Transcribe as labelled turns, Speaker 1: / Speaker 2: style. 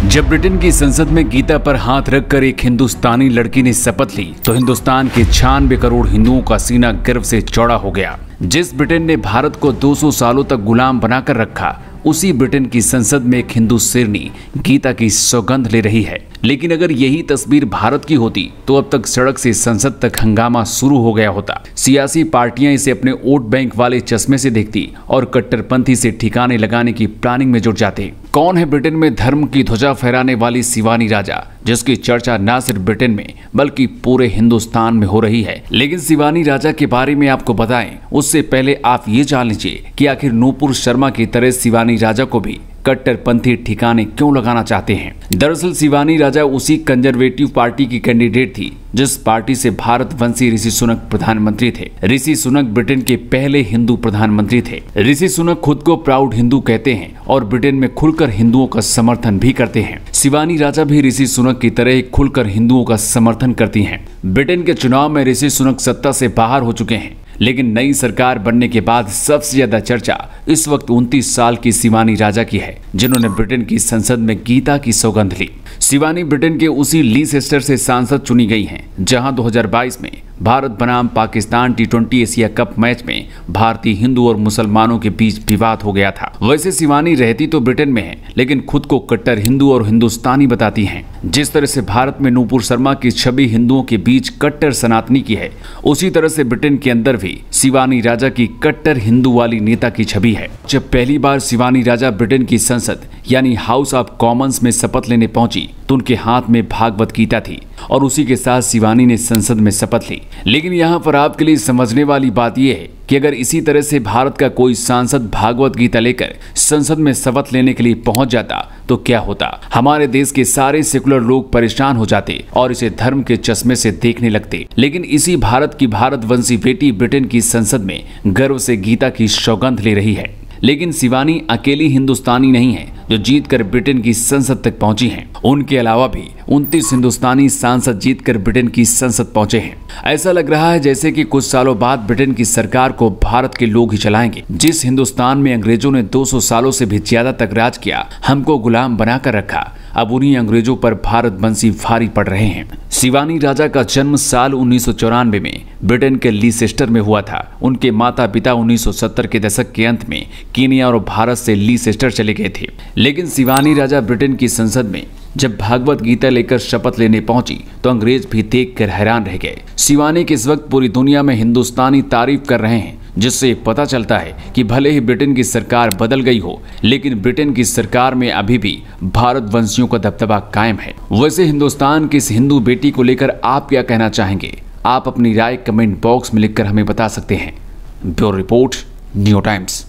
Speaker 1: जब ब्रिटेन की संसद में गीता पर हाथ रखकर एक हिंदुस्तानी लड़की ने शपथ ली तो हिंदुस्तान के 96 करोड़ हिंदुओं का सीना गर्व से चौड़ा हो गया। जिस ब्रिटेन ने भारत को 200 सालों तक गुलाम बनाकर रखा, उसी ब्रिटेन की संसद में एक हिंदू शेरनी गीता की सौगंध ले रही है। लेकिन अगर यही तस्वीर भारत की होती तो अब तक सड़क से संसद तक हंगामा शुरू हो गया होता। सियासी पार्टियां इसे अपने वोट बैंक वाले चश्मे से देखती और कट्टरपंथी से ठिकाने लगाने की प्लानिंग में जुट जाते। कौन है ब्रिटेन में धर्म की ध्वजा फहराने वाली शिवानी राजा, जिसकी चर्चा न सिर्फ ब्रिटेन में बल्कि पूरे हिंदुस्तान में हो रही है। लेकिन शिवानी राजा के बारे में आपको बताएं उससे पहले आप ये जान लीजिए कि आखिर नूपुर शर्मा की तरह शिवानी राजा को भी कट्टरपंथी ठिकाने क्यों लगाना चाहते हैं। दरअसल शिवानी राजा उसी कंजर्वेटिव पार्टी की कैंडिडेट थी जिस पार्टी से भारतवंशी ऋषि सुनक प्रधानमंत्री थे। ऋषि सुनक ब्रिटेन के पहले हिंदू प्रधानमंत्री थे। ऋषि सुनक खुद को प्राउड हिंदू कहते हैं और ब्रिटेन में खुलकर हिंदुओं का समर्थन भी करते हैं। शिवानी राजा भी ऋषि सुनक की तरह खुलकर हिंदुओं का समर्थन करती हैं। ब्रिटेन के चुनाव में ऋषि सुनक सत्ता से बाहर हो चुके हैं, लेकिन नई सरकार बनने के बाद सबसे ज्यादा चर्चा इस वक्त 29 साल की शिवानी राजा की है, जिन्होंने ब्रिटेन की संसद में गीता की सौगंध ली। शिवानी ब्रिटेन के उसी लीसेस्टर से सांसद चुनी गई हैं, जहां 2022 में भारत बनाम Pakistan T20 Asia cup match में भारतीय हिंदू और मुसलमानों के बीच विवाद हो गया था। वैसे शिवानी रहती तो ब्रिटेन में है, लेकिन खुद को कट्टर हिंदू और हिंदुस्तानी बताती हैं। जिस तरह से भारत में नूपुर शर्मा की छवि हिंदुओं के बीच कट्टर सनातनी की है, उसी तरह से ब्रिटेन के अंदर भी शिवानी राजा की कट्टर हिंदू वाली नेता की छवि है। जब पहली बार शिवानी राजा ब्रिटेन की संसद यानी हाउस ऑफ कॉमन्स में शपथ लेने पहुंची तो उनके हाथ में भागवत गीता थी और उसी के साथ शिवानी ने संसद में शपथ ली। लेकिन यहाँ पर आपके लिए समझने वाली बात यह है कि अगर इसी तरह से भारत का कोई सांसद भागवत गीता लेकर संसद में शपथ लेने के लिए पहुंच जाता तो क्या होता। हमारे देश के सारे सेकुलर लोग परेशान हो जाते और इसे धर्म के चश्मे से देखने लगते। लेकिन इसी भारत की भारतवंशी बेटी ब्रिटेन की संसद में गर्व से गीता की सौगंध ले रही है। लेकिन शिवानी अकेली हिंदुस्तानी नहीं है जो जीतकर ब्रिटेन की संसद तक पहुंची हैं। उनके अलावा भी 29 हिंदुस्तानी सांसद जीतकर ब्रिटेन की संसद पहुंचे हैं। ऐसा लग रहा है जैसे कि कुछ सालों बाद ब्रिटेन की सरकार को भारत के लोग ही चलाएंगे। जिस हिंदुस्तान में अंग्रेजों ने 200 सालों से भी ज्यादा तक राज किया, हमको गुलाम बनाकर रखा, अब उन्हीं अंग्रेजों पर भारतवंशी भारी पड़ रहे हैं। शिवानी राजा का जन्म साल 1994 में ब्रिटेन के लीसेस्टर में हुआ था। उनके माता पिता 1970 के दशक के अंत में कीनिया और भारत से लीसेस्टर चले गए थे। लेकिन शिवानी राजा ब्रिटेन की संसद में जब भागवत गीता लेकर शपथ लेने पहुंची तो अंग्रेज भी देखकर हैरान रह गए। शिवानी के इस वक्त पूरी दुनिया में हिंदुस्तानी तारीफ कर रहे हैं, जिससे पता चलता है कि भले ही ब्रिटेन की सरकार बदल गई हो, लेकिन ब्रिटेन की सरकार में अभी भी भारतवंशियों का दबदबा कायम है। वैसे हिंदुस्तान की इस हिंदू बेटी को लेकर आप क्या कहना चाहेंगे? आप अपनी राय कमेंट बॉक्स में लिखकर हमें बता सकते हैं। Bureau report, new times.